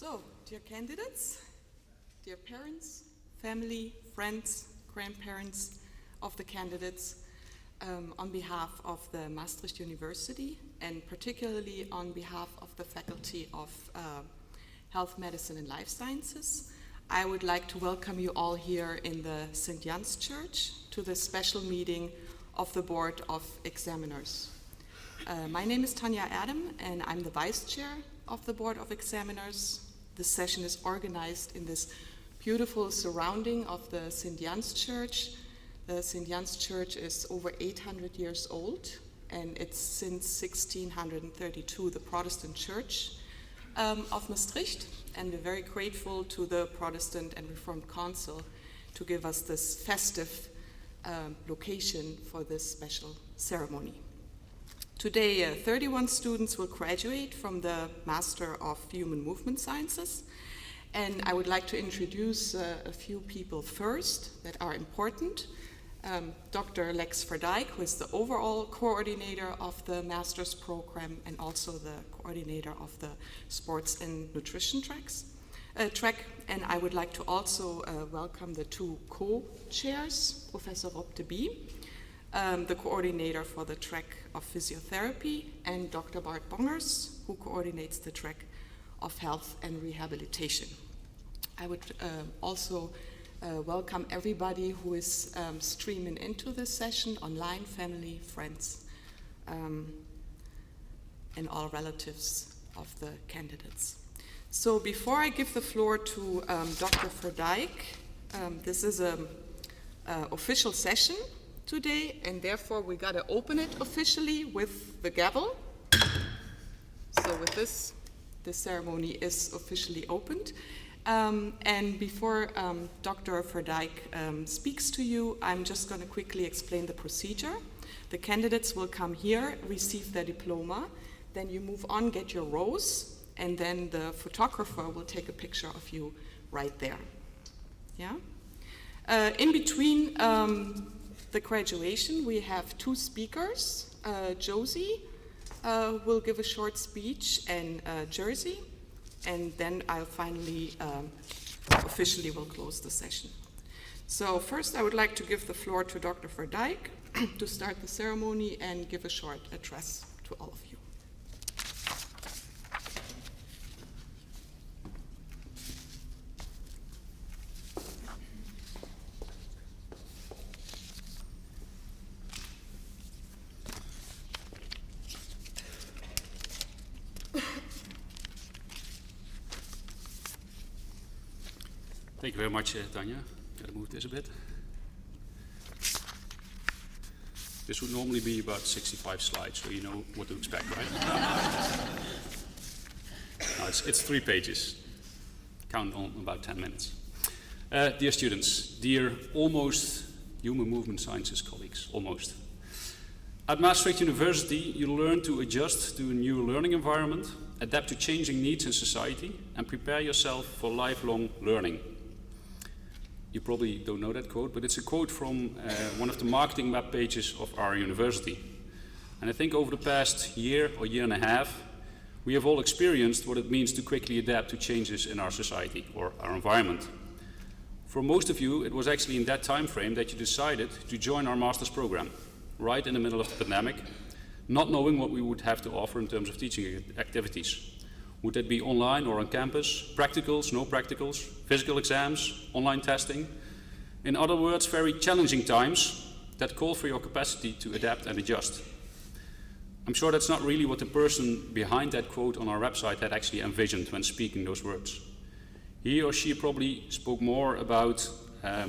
So, dear candidates, dear parents, family, friends, grandparents of the candidates, on behalf of the Maastricht University and particularly on behalf of the Faculty of Health, Medicine and Life Sciences, I would like to welcome you all here in the St. Jan's Church to this special meeting of the Board of Examiners. My name is Tanja Adam and I'm the Vice Chair of the Board of Examiners. This session is organized in this beautiful surrounding of the St. Jan's Church. The St. Jan's Church is over 800 years old, and it's since 1632 the Protestant Church of Maastricht, and we're very grateful to the Protestant and Reformed Council to give us this festive location for this special ceremony. Today, 31 students will graduate from the Master of Human Movement Sciences, and I would like to introduce a few people first that are important. Dr. Lex Verdijk, who is the overall coordinator of the master's program and also the coordinator of the sports and nutrition track. And I would like to also welcome the two co-chairs, Professor Rob de Bie, the coordinator for the track of physiotherapy, and Dr. Bart Bongers, who coordinates the track of health and rehabilitation. I would also welcome everybody who is streaming into this session online, family, friends, and all relatives of the candidates. So before I give the floor to Dr. Verdijk, this is an official session today, and therefore we got to open it officially with the gavel. So with this, the ceremony is officially opened. And before Dr. Verdijk speaks to you, I'm just going to quickly explain the procedure. The candidates will come here, receive their diploma, then you move on, get your rose, and then the photographer will take a picture of you right there. Yeah? In between the graduation, we have two speakers. Josie will give a short speech, and Jersey. And then I'll finally officially will close the session. So first I would like to give the floor to Dr. Verdijk to start the ceremony and give a short address to all of you. Thank you very much, Tanja. Gotta move this a bit. This would normally be about 65 slides, so you know what to expect, right? No, it's 3 pages. Count on about 10 minutes. Dear students, dear almost human movement sciences colleagues, almost. At Maastricht University, you learn to adjust to a new learning environment, adapt to changing needs in society, and prepare yourself for lifelong learning. You probably don't know that quote, but it's a quote from one of the marketing web pages of our university. And I think over the past year or year and a half, we have all experienced what it means to quickly adapt to changes in our society or our environment. For most of you, it was actually in that time frame that you decided to join our master's program, right in the middle of the pandemic, not knowing what we would have to offer in terms of teaching activities. Would that be online or on campus, practicals, no practicals, physical exams, online testing? In other words, very challenging times that call for your capacity to adapt and adjust. I'm sure that's not really what the person behind that quote on our website had actually envisioned when speaking those words. He or she probably spoke more about, I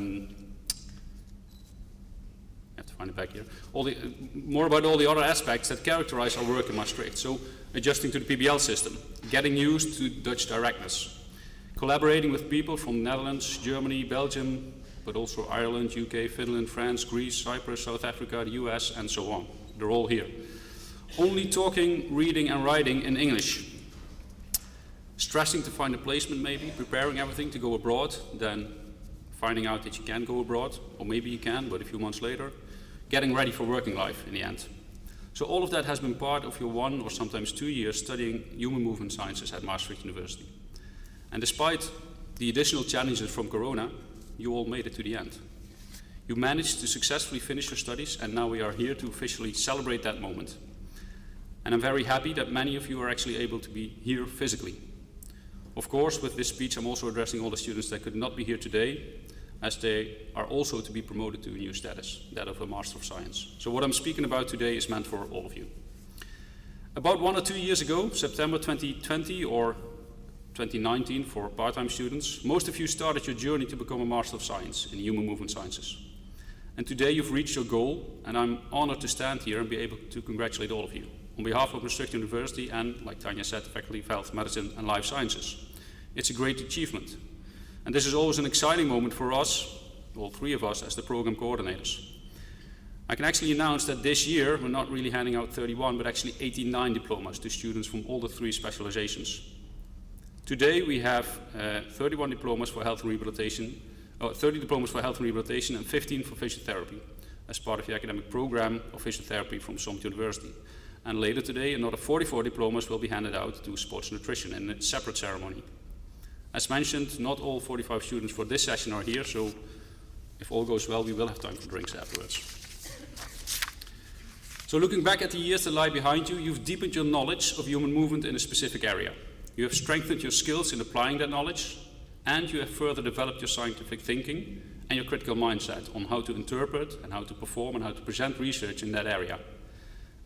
have to find it back here, more about all the other aspects that characterize our work in Maastricht. So adjusting to the PBL system, getting used to Dutch directness, collaborating with people from Netherlands, Germany, Belgium, but also Ireland, UK, Finland, France, Greece, Cyprus, South Africa, the US, and so on. They're all here. Only talking, reading, and writing in English. Stressing to find a placement maybe, preparing everything to go abroad, then finding out that you can go abroad, or maybe you can, but a few months later. Getting ready for working life in the end. So all of that has been part of your 1 or sometimes 2 years studying human movement sciences at Maastricht University. And despite the additional challenges from Corona, you all made it to the end. You managed to successfully finish your studies, and now we are here to officially celebrate that moment. And I'm very happy that many of you are actually able to be here physically. Of course, with this speech, I'm also addressing all the students that could not be here today, as they are also to be promoted to a new status, that of a Master of Science. So what I'm speaking about today is meant for all of you. About 1 or 2 years ago, September 2020 or 2019 for part-time students, most of you started your journey to become a Master of Science in Human Movement Sciences. And today you've reached your goal, and I'm honored to stand here and be able to congratulate all of you on behalf of Maastricht University and, like Tanya said, the Faculty of Health, Medicine and Life Sciences. It's a great achievement. And this is always an exciting moment for us, all three of us, as the program coordinators. I can actually announce that this year we're not really handing out 31, but actually 89 diplomas to students from all the three specializations. Today we have 31 diplomas for health and rehabilitation, 30 diplomas for health and rehabilitation and 15 for physiotherapy as part of the academic program of physiotherapy from Somt University. And later today another 44 diplomas will be handed out to sports nutrition in a separate ceremony. As mentioned, not all 45 students for this session are here, so if all goes well we will have time for drinks afterwards. So looking back at the years that lie behind you, you've deepened your knowledge of human movement in a specific area. You have strengthened your skills in applying that knowledge, and you have further developed your scientific thinking and your critical mindset on how to interpret and how to perform and how to present research in that area.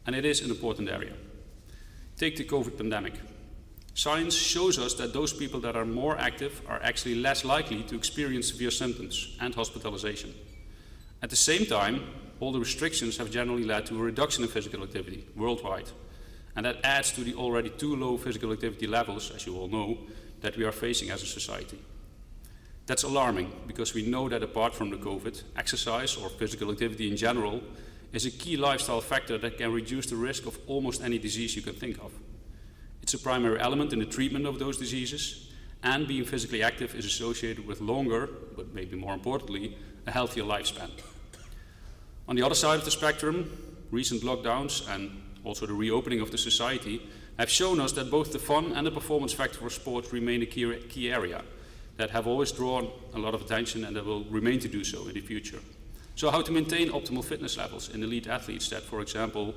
And it is an important area. Take the COVID pandemic. Science shows us that those people that are more active are actually less likely to experience severe symptoms and hospitalization. At the same time, all the restrictions have generally led to a reduction in physical activity worldwide. And that adds to the already too low physical activity levels, as you all know, that we are facing as a society. That's alarming, because we know that apart from the COVID, exercise or physical activity in general is a key lifestyle factor that can reduce the risk of almost any disease you can think of. It's a primary element in the treatment of those diseases, and being physically active is associated with longer, but maybe more importantly, a healthier lifespan. On the other side of the spectrum, recent lockdowns and also the reopening of the society have shown us that both the fun and the performance factor for sport remain a key area that have always drawn a lot of attention and that will remain to do so in the future. So how to maintain optimal fitness levels in elite athletes that, for example,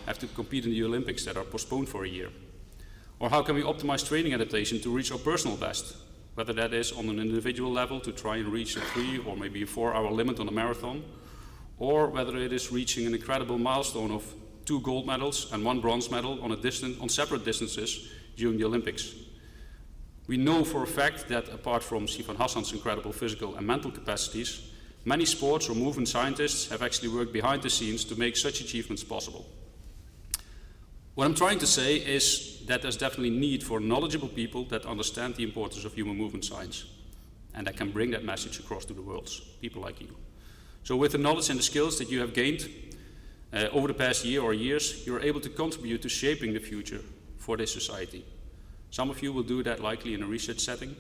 have to compete in the Olympics that are postponed for a year? Or how can we optimize training adaptation to reach our personal best, whether that is on an individual level to try and reach a 3 or maybe a 4-hour limit on a marathon, or whether it is reaching an incredible milestone of 2 gold medals and 1 bronze medal on separate distances during the Olympics. We know for a fact that apart from Sifan Hassan's incredible physical and mental capacities, many sports or movement scientists have actually worked behind the scenes to make such achievements possible. What I'm trying to say is that there's definitely need for knowledgeable people that understand the importance of human movement science and that can bring that message across to the world, people like you. So with the knowledge and the skills that you have gained over the past year or years, you're able to contribute to shaping the future for this society. Some of you will do that likely in a research setting,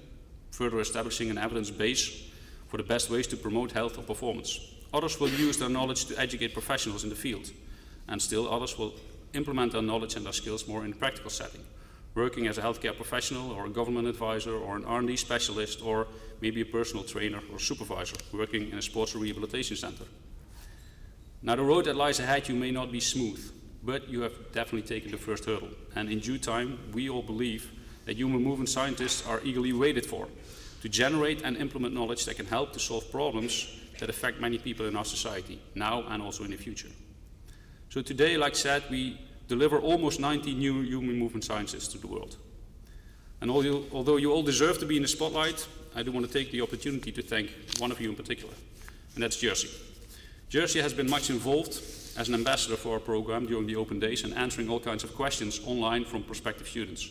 further establishing an evidence base for the best ways to promote health or performance. Others will use their knowledge to educate professionals in the field, and still others will implement their knowledge and their skills more in a practical setting, working as a healthcare professional or a government advisor or an R&D specialist or maybe a personal trainer or supervisor working in a sports or rehabilitation center. Now the road that lies ahead you may not be smooth, but you have definitely taken the first hurdle, and in due time we all believe that human movement scientists are eagerly waited for to generate and implement knowledge that can help to solve problems that affect many people in our society, now and also in the future. So today, like I said, we deliver almost 90 new human movement scientists to the world. And although you all deserve to be in the spotlight, I do want to take the opportunity to thank one of you in particular, and that's Jersey. Jersey has been much involved as an ambassador for our program during the open days and answering all kinds of questions online from prospective students.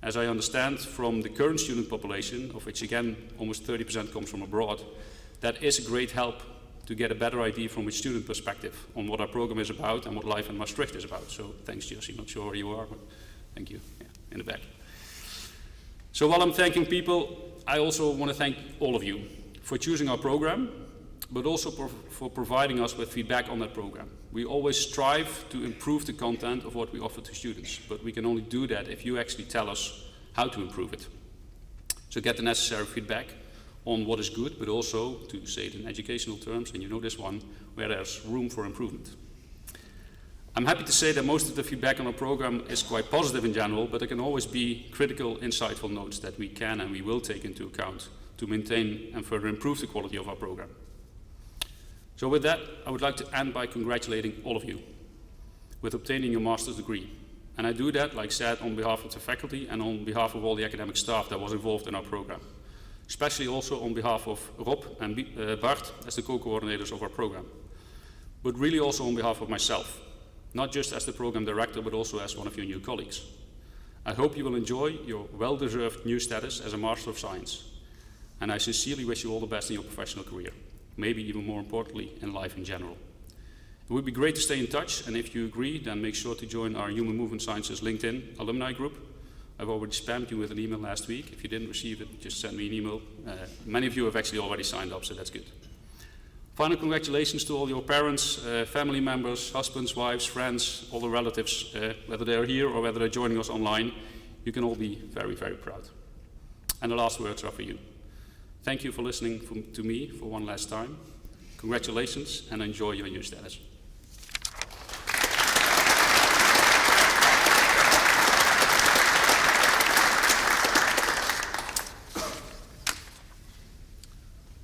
As I understand from the current student population, of which again almost 30% comes from abroad, that is a great help to get a better idea from a student perspective on what our program is about and what life in Maastricht is about. So thanks, Jersey. Not sure where you are, but thank you. Yeah, in the back. So while I'm thanking people, I also want to thank all of you for choosing our program, but also for providing us with feedback on that program. We always strive to improve the content of what we offer to students, but we can only do that if you actually tell us how to improve it. So get the necessary feedback on what is good, but also, to say it in educational terms, and you know this one, where there's room for improvement. I'm happy to say that most of the feedback on our program is quite positive in general, but there can always be critical, insightful notes that we can and we will take into account to maintain and further improve the quality of our program. So with that, I would like to end by congratulating all of you with obtaining your master's degree. And I do that, like said, on behalf of the faculty and on behalf of all the academic staff that was involved in our program. Especially also on behalf of Rob and Bart as the co-coordinators of our program. But really also on behalf of myself, not just as the program director, but also as one of your new colleagues. I hope you will enjoy your well-deserved new status as a Master of Science. And I sincerely wish you all the best in your professional career, maybe even more importantly, in life in general. It would be great to stay in touch, and if you agree, then make sure to join our Human Movement Sciences LinkedIn alumni group. I've already spammed you with an email last week. If you didn't receive it, just send me an email. Many of you have actually already signed up, so that's good. Final congratulations to all your parents, family members, husbands, wives, friends, all the relatives, whether they're here or whether they're joining us online. You can all be very, very proud. And the last words are for you. Thank you for listening to me for one last time. Congratulations and enjoy your new status.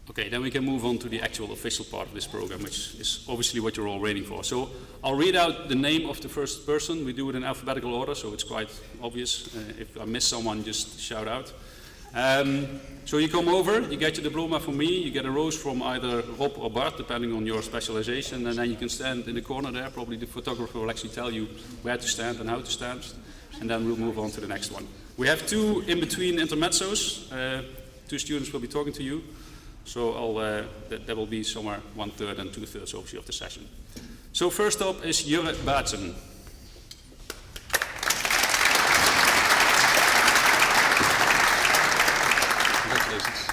Okay, then we can move on to the actual official part of this program, which is obviously what you're all waiting for. So I'll read out the name of the first person. We do it in alphabetical order, so it's quite obvious. If I miss someone, just shout out. So you come over, you get your diploma from me, you get a rose from either Rob or Bart, depending on your specialization, and then you can stand in the corner there. Probably the photographer will actually tell you where to stand and how to stand, and then we'll move on to the next one. We have two in-between intermezzos. Two students will be talking to you. So that will be somewhere 1/3 and 2/3 obviously of the session. So first up is Jurre Baatsen. Congratulations.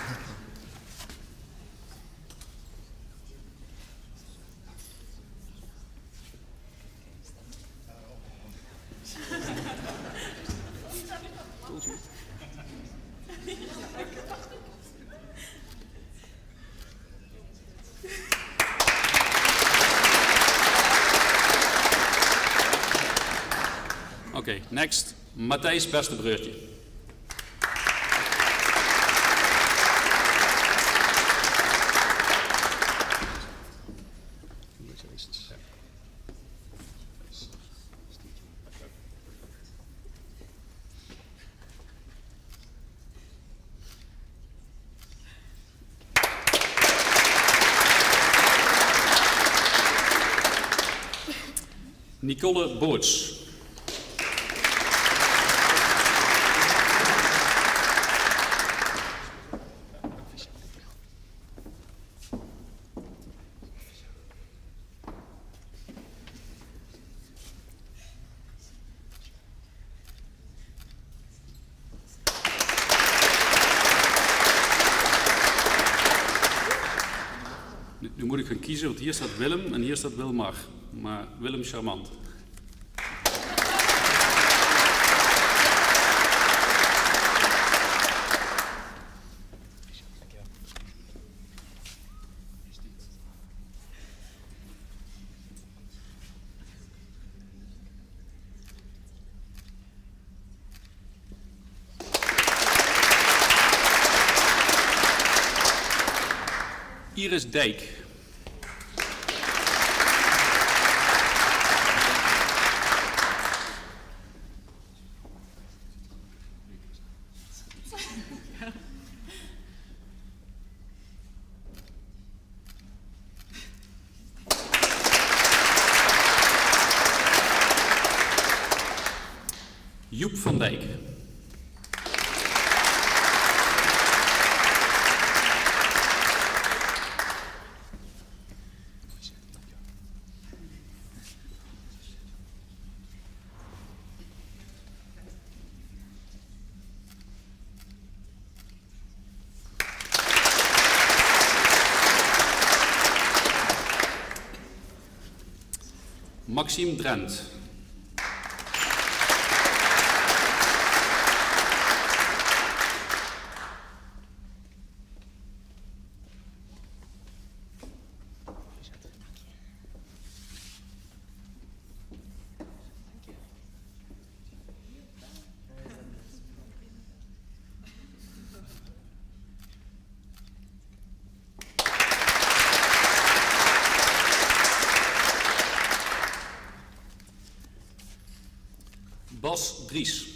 Okay, next, Matthijs Besterbreurtje. Congratulations. Nicole Boorts. Nu moet ik gaan kiezen, want hier staat Willem en hier staat Wilmar. Maar Willem charmant. Iris Dijk. Joep van Dijk. Maxime Drent. Dries.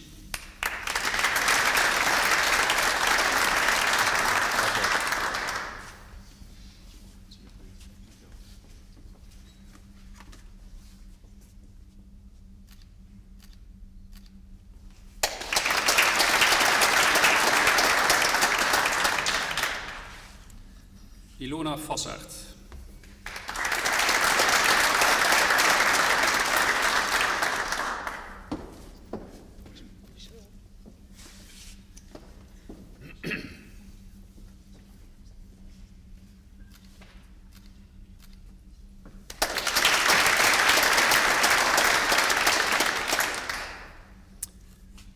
Ilona Vassaert.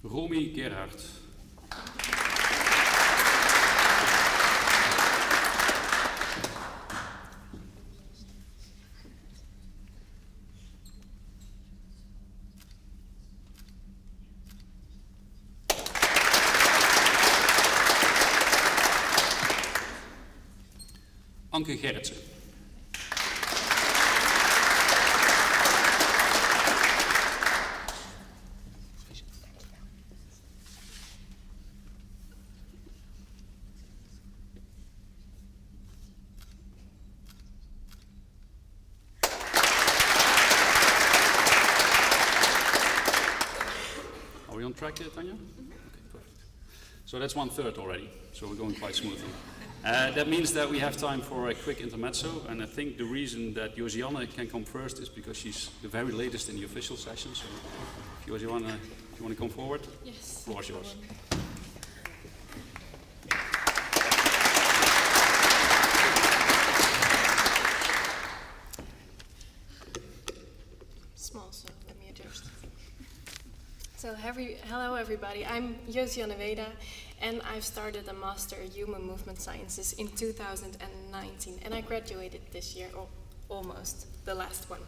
Romy Gerhard. Anke Gerritsen. Are we on track, Tanya? Okay, perfect. So that's 1/3 already, so we're going quite smoothly. That means that we have time for a quick intermezzo, and I think the reason that Josiane can come first is because she's the very latest in the official session. So, Josiane, if you want to come forward, Yes. the floor is yours. Small, so let me adjust. So, hello everybody, I'm Josiane Weda, and I've started a Master in Human Movement Sciences in 2019, and I graduated this year, or almost, the last one.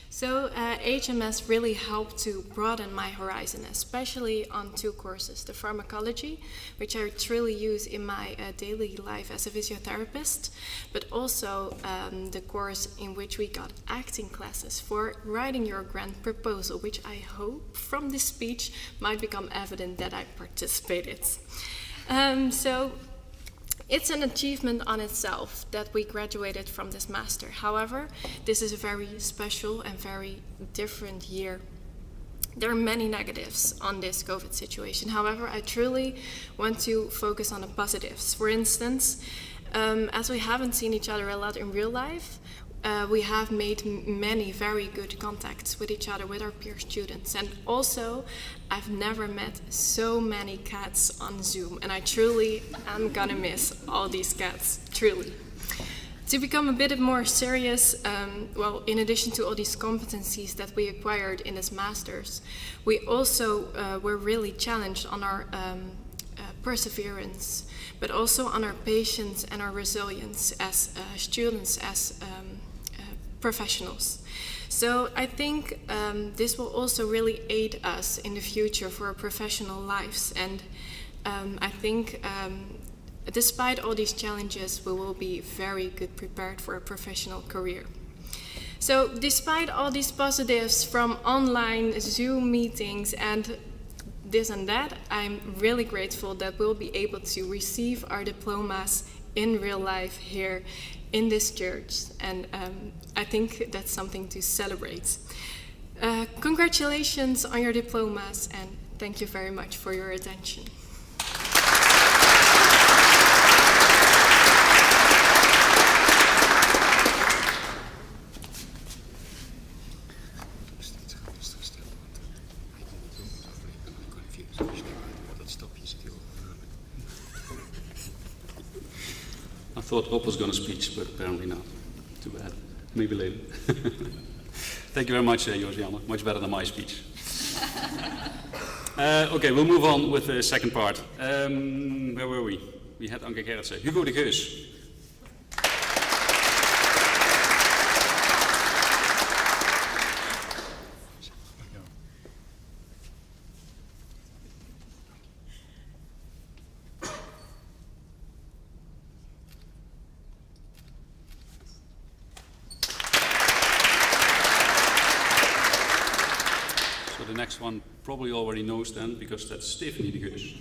So HMS really helped to broaden my horizon, especially on 2 courses, the pharmacology, which I truly use in my daily life as a physiotherapist, but also the course in which we got acting classes for writing your grand proposal, which I hope from this speech might become evident that I participated. So it's an achievement on itself that we graduated from this master. However, this is a very special and very different year. There are many negatives on this COVID situation. However, I truly want to focus on the positives. For instance, as we haven't seen each other a lot in real life, we have made many very good contacts with each other, with our peer students. And also, I've never met so many cats on Zoom, and I truly am gonna miss all these cats, truly. To become a bit more serious, well, in addition to all these competencies that we acquired in this master's, we also were really challenged on our perseverance, but also on our patience and our resilience as students, as professionals. So I think this will also really aid us in the future for our professional lives, and I think despite all these challenges, we will be very good prepared for a professional career. So despite all these positives from online Zoom meetings and this and that, I'm really grateful that we'll be able to receive our diplomas in real life here in this church, and I think that's something to celebrate. Congratulations on your diplomas, and thank you very much for your attention. I thought Rob was going to speak, but apparently not. Too bad. Maybe later. Thank you very much, Josiane. Much better than my speech. Okay, we'll move on with the second part. Where were we? We had Anke Gerritsen. Hugo de Geus. next one probably already knows then, because that's Stephanie de Geus.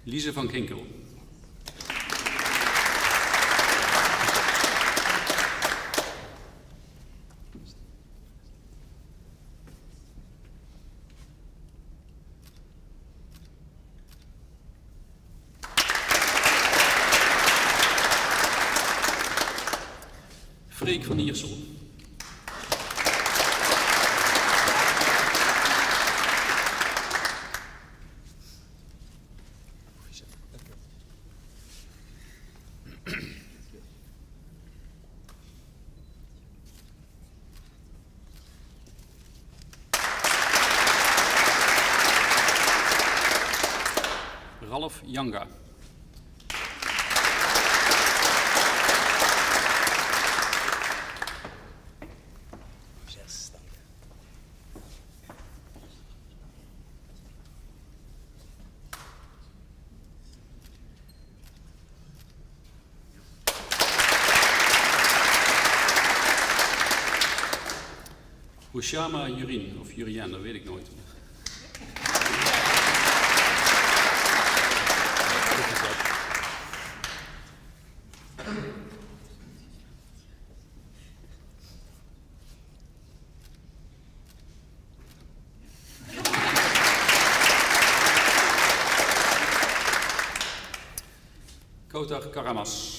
Lise van Ginkel. Freek van Iersel. Ralf Janga. Ushama Jurin, of Jurian, dat weet ik nooit. Kotar Karamas.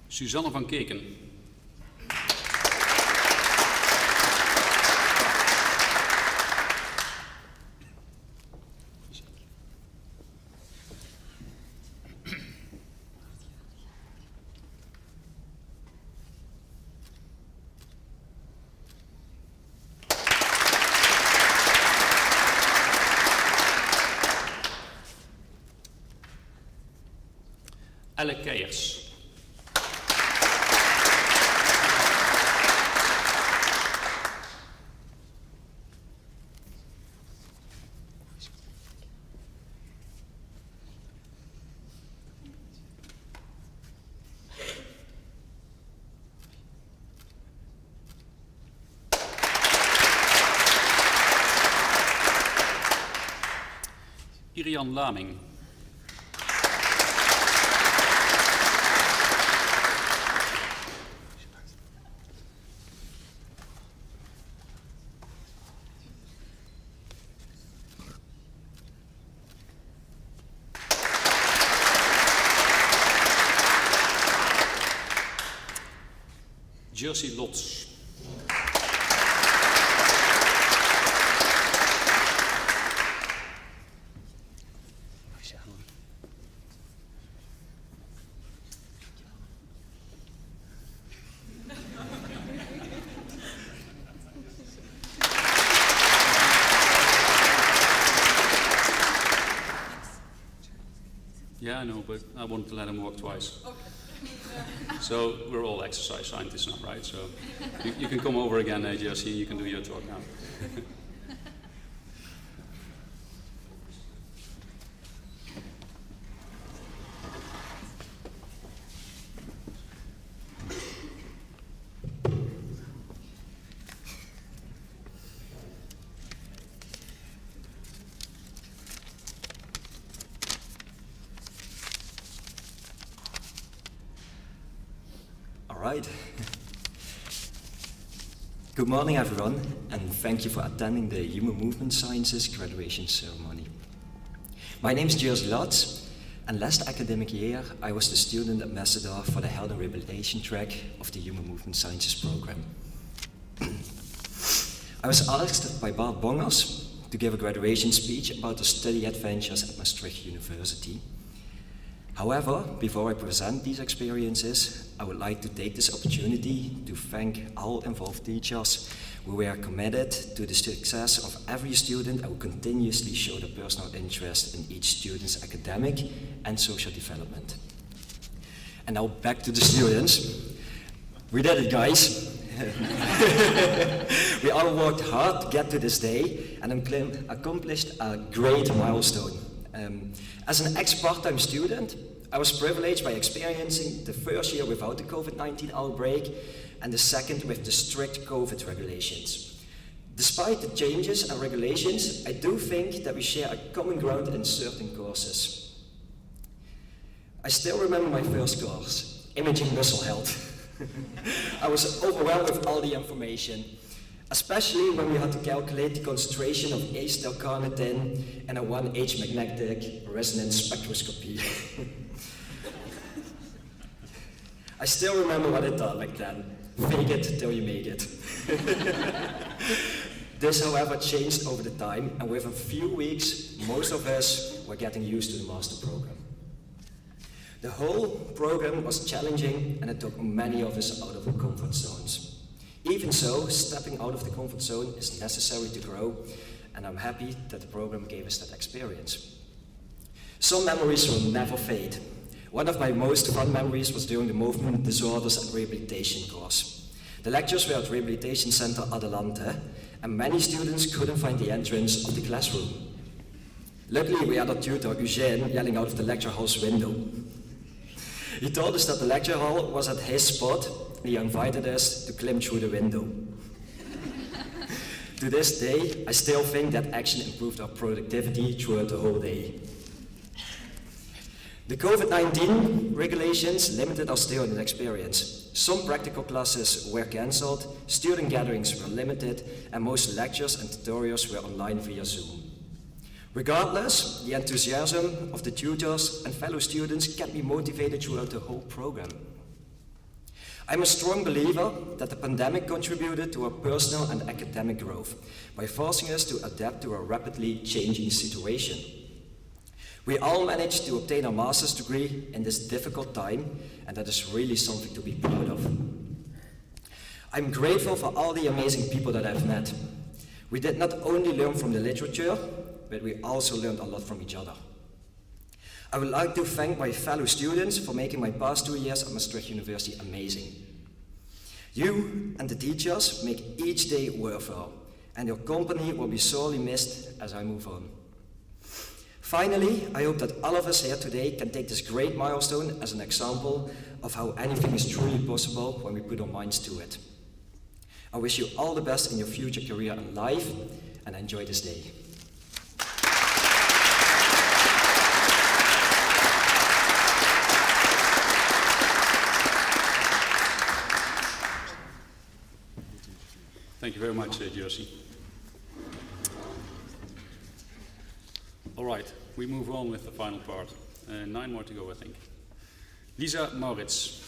Suzanne van Keken. Elle Keijers. Irian Laming. Jersey Lots. Yeah, I know, but I wanted to let him walk twice. Okay. So we're all exercise scientists now, right? So you can come over again, Jersey, you can do your talk now. Right. Good morning, everyone, and thank you for attending the Human Movement Sciences graduation ceremony. My name is Jersey Lotz, and last academic year I was the student ambassador for the Health and Rehabilitation track of the Human Movement Sciences program. I was asked by Bart Bongers to give a graduation speech about the study adventures at Maastricht University. However, before I present these experiences, I would like to take this opportunity to thank all involved teachers who were committed to the success of every student and who continuously show their personal interest in each student's academic and social development. And now back to the students. We did it, guys. We all worked hard to get to this day and accomplished a great milestone. As an ex-part-time student, I was privileged by experiencing the first year without the COVID-19 outbreak and the second with the strict COVID regulations. Despite the changes and regulations, I do think that we share a common ground in certain courses. I still remember my first course, Imaging Muscle Health. I was overwhelmed with all the information, especially when we had to calculate the concentration of acetylcarnitine in a 1H magnetic resonance spectroscopy. I still remember what I thought back then. Fake it till you make it. This, however, changed over the time, and within a few weeks, most of us were getting used to the master program. The whole program was challenging, and it took many of us out of our comfort zones. Even so, stepping out of the comfort zone is necessary to grow, and I'm happy that the program gave us that experience. Some memories will never fade. One of my most fun memories was during the Movement Disorders and Rehabilitation course. The lectures were at Rehabilitation Center Adelante, and many students couldn't find the entrance of the classroom. Luckily, we had our tutor, Eugène, yelling out of the lecture hall's window. He told us that the lecture hall was at his spot, and he invited us to climb through the window. To this day, I still think that action improved our productivity throughout the whole day. The COVID-19 regulations limited our student experience. Some practical classes were cancelled, student gatherings were limited, and most lectures and tutorials were online via Zoom. Regardless, the enthusiasm of the tutors and fellow students kept me motivated throughout the whole program. I'm a strong believer that the pandemic contributed to our personal and academic growth by forcing us to adapt to a rapidly changing situation. We all managed to obtain a master's degree in this difficult time, and that is really something to be proud of. I'm grateful for all the amazing people that I've met. We did not only learn from the literature, but we also learned a lot from each other. I would like to thank my fellow students for making my past 2 years at Maastricht University amazing. You and the teachers make each day worthwhile, and your company will be sorely missed as I move on. Finally, I hope that all of us here today can take this great milestone as an example of how anything is truly possible when we put our minds to it. I wish you all the best in your future career and life, and enjoy this day. Thank you very much, Jersey. All right, we move on with the final part. 9 more to go, I think. Lisa Maurits.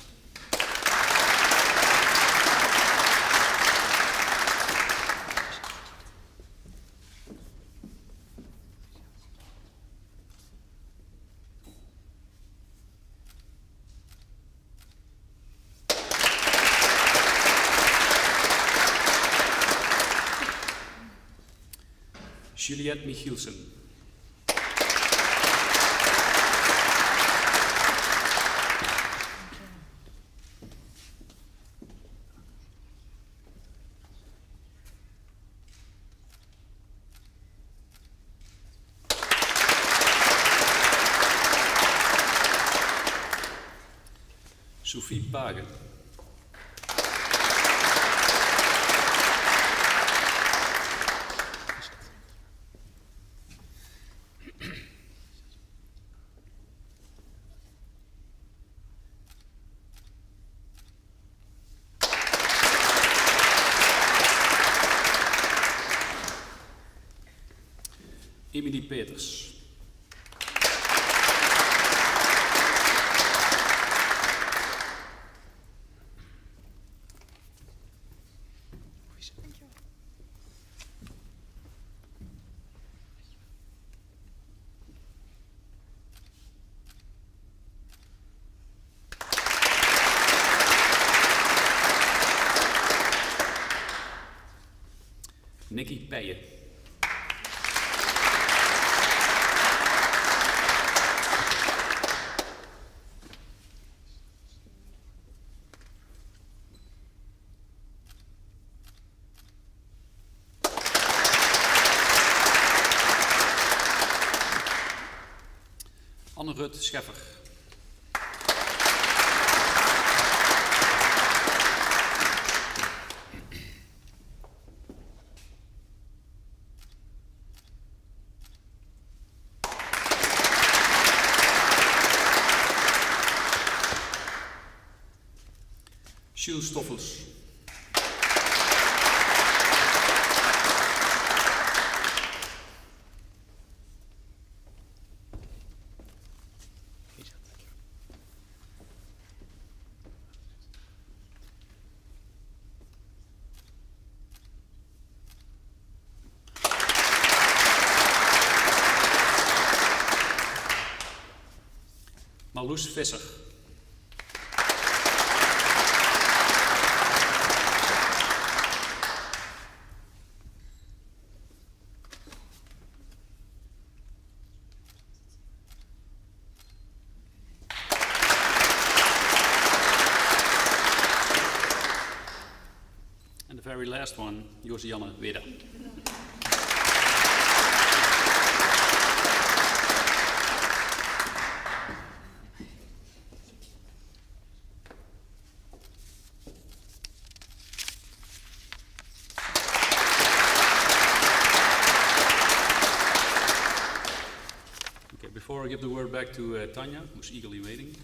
Juliette Michielsen. Sophie Pagen. Emily Peters. rijen. Anne-Rut Scheffer. Jules Stoffels. Marloes Visser. And the very last one, Josianne Widder. Before I give the word back to Tanya, who's eagerly waiting,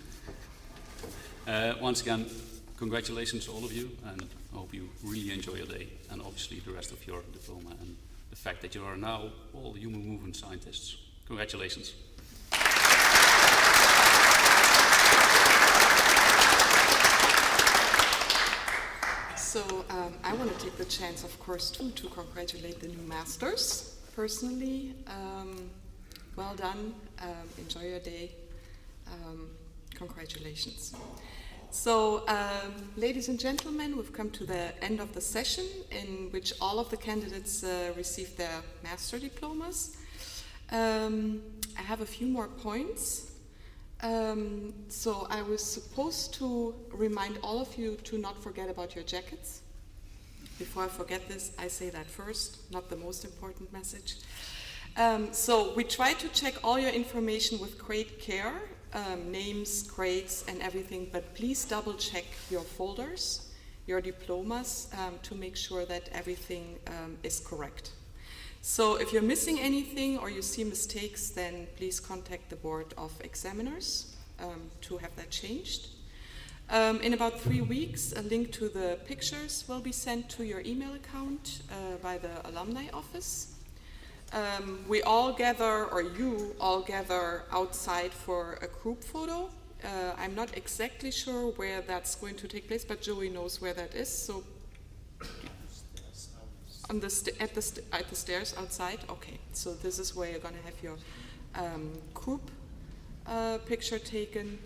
once again, congratulations to all of you, and I hope you really enjoy your day, and obviously the rest of your diploma, and the fact that you are now all human movement scientists. Congratulations. So I want to take the chance, of course, too, to congratulate the new masters personally. Well done. Enjoy your day. Congratulations. So, ladies and gentlemen, we've come to the end of the session in which all of the candidates received their master diplomas. I have a few more points. So I was supposed to remind all of you to not forget about your jackets. Before I forget this, I say that first, not the most important message. So we try to check all your information with great care, names, grades and everything, but please double check your folders, your diplomas, to make sure that everything is correct. So if you're missing anything or you see mistakes, then please contact the Board of Examiners to have that changed. In about 3 weeks, a link to the pictures will be sent to your email account by the alumni office. We all gather, or you all gather outside for a group photo. I'm not exactly sure where that's going to take place, but Joey knows where that is. So, on the at the stairs outside. Okay, so this is where you're going to have your group picture taken.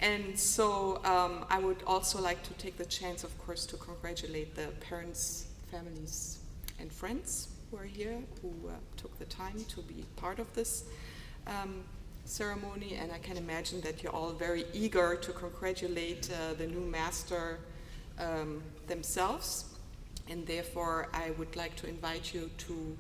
And so I would also like to take the chance, of course, to congratulate the parents, families, and friends who are here, who took the time to be part of this ceremony. And I can imagine that you're all very eager to congratulate the new master themselves. And therefore, I would like to invite you to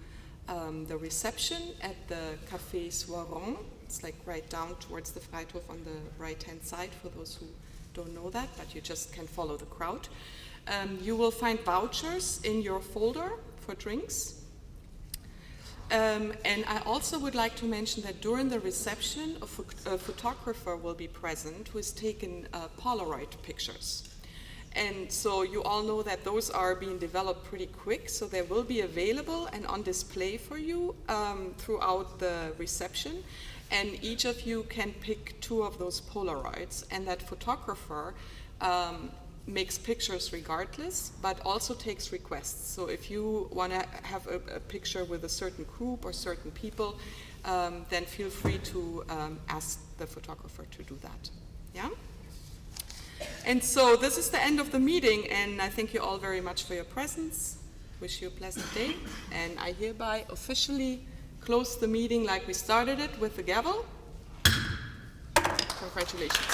the reception at the Café Soiron. It's like right down towards the Freithof on the right-hand side, for those who don't know that, but you just can follow the crowd. You will find vouchers in your folder for drinks. And I also would like to mention that during the reception, a photographer will be present who has taken Polaroid pictures. And so you all know that those are being developed pretty quick, so they will be available and on display for you throughout the reception. And each of you can pick 2 of those Polaroids, and that photographer makes pictures regardless, but also takes requests. So if you want to have a picture with a certain group or certain people, then feel free to ask the photographer to do that. Yeah? And so this is the end of the meeting, and I thank you all very much for your presence. wish you a pleasant day, and I hereby officially close the meeting like we started it with the gavel. Congratulations.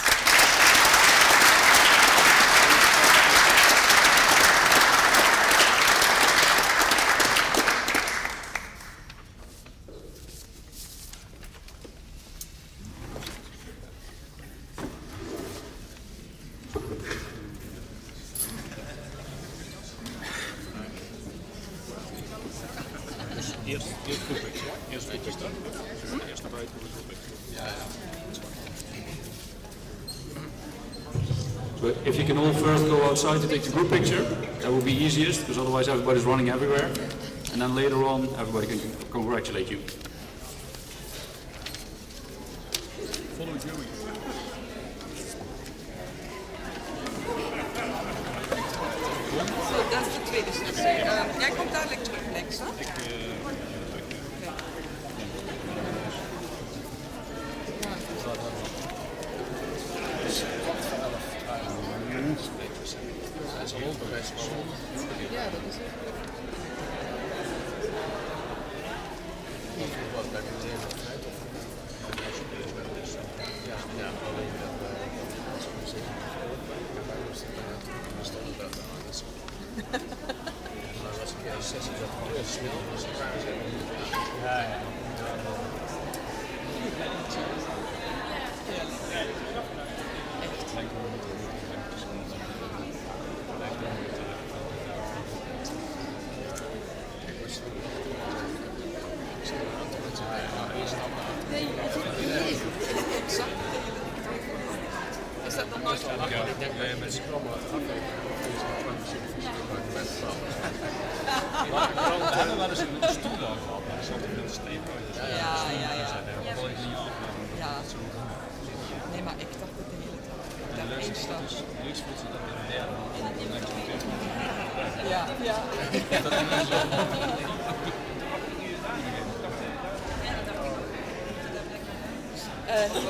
Eerst groepje. Eerst groepje dan. Eerst naar buiten. So if you can all first go outside to take the group picture, that will be easiest, because otherwise everybody's running everywhere. And then later on, everybody can congratulate you. Follow Joey. Zo, dat is de tweede sessie. Jij komt dadelijk terug, Lex, hè? Ja, dat is het. Is dat nog nooit gedaan? Ja, ik denk dat je met z'n allen we hebben wel eens een stoel daar gehad, maar dat zat er heel stevig uit. Ja. Nee, maar ik dacht het de hele tijd. Ik dacht één stap. Leuk voelt ze dat in de derde. Ja.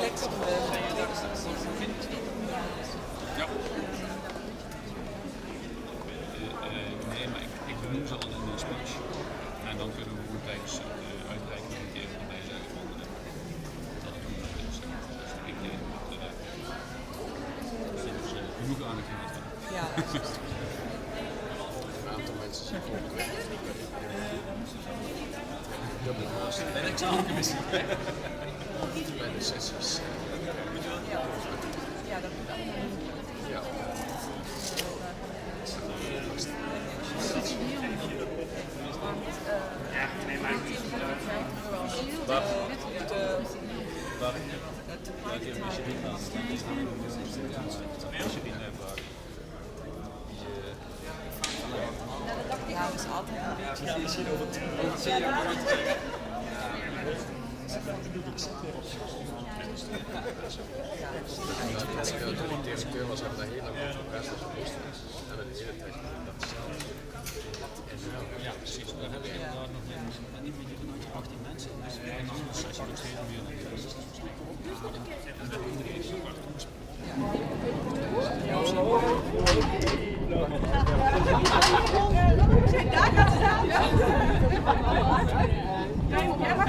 Lex. Ja. Nee, maar ik benoem ze al in de speech. En dan kunnen we gewoon tijdens de uitreiking een keer erbij zeggen van dat het een ik denk dat er genoeg aandacht in is. Ja. Een aantal mensen zijn bij de examencommissie. Bij de sessies. Ja, dat moet allemaal. Ja. Ja, dat is altijd een beetje. Misschien over 10 jaar nooit zeggen. Toen ik directeur was, hebben we daar heel lang over gepraat. En de hele tijd dat zelf. Ja, precies. We hebben inderdaad nog niet meer vanuit je 18 mensen. Dus we hebben nog een sessie met 2 uur. En dat iedereen zo hard Daar gaat staan. Jij mag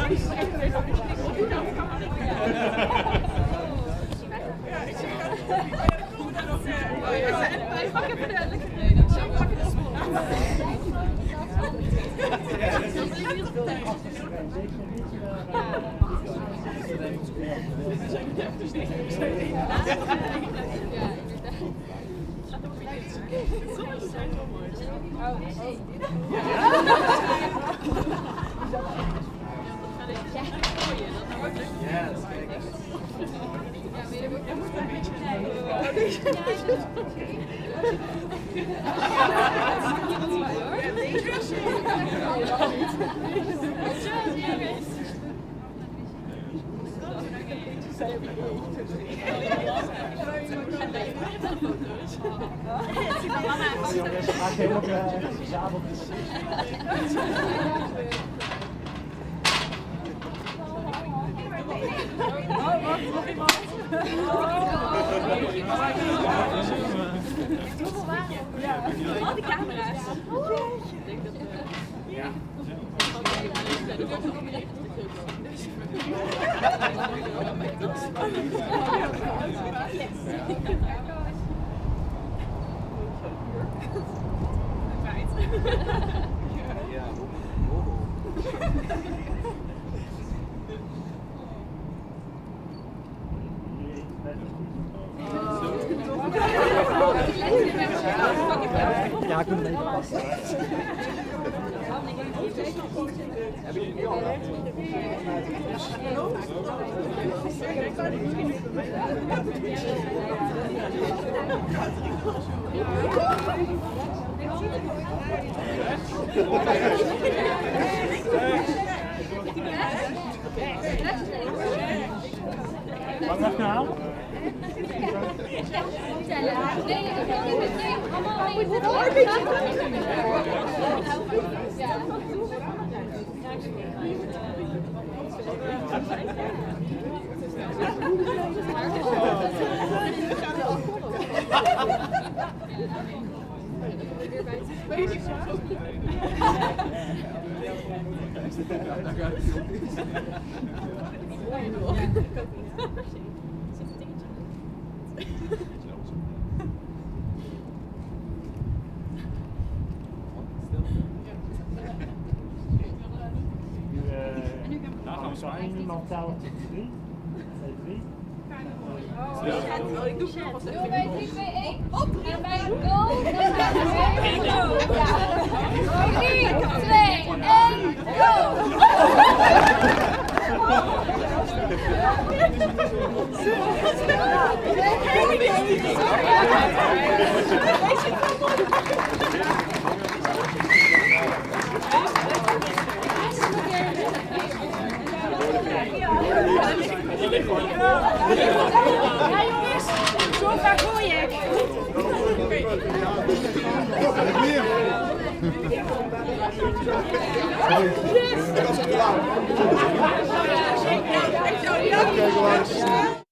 die zijn Jongens, maak helemaal verzameld. Al die camera's. Ja. Ja, ik moet hem even passen. Wat mag ik nou halen? Nee, ik wil niet meteen allemaal mee horen. Nu zou één iemand tellen tot 3. 2, 3. Ik doe het nog wat. Doe bij 3, 2, 1. Op. En bij go. Dan gaan we weer. Go. Ja. 3, 2, 1. Go. Ja jongens, zo vaak hoor je. Yes!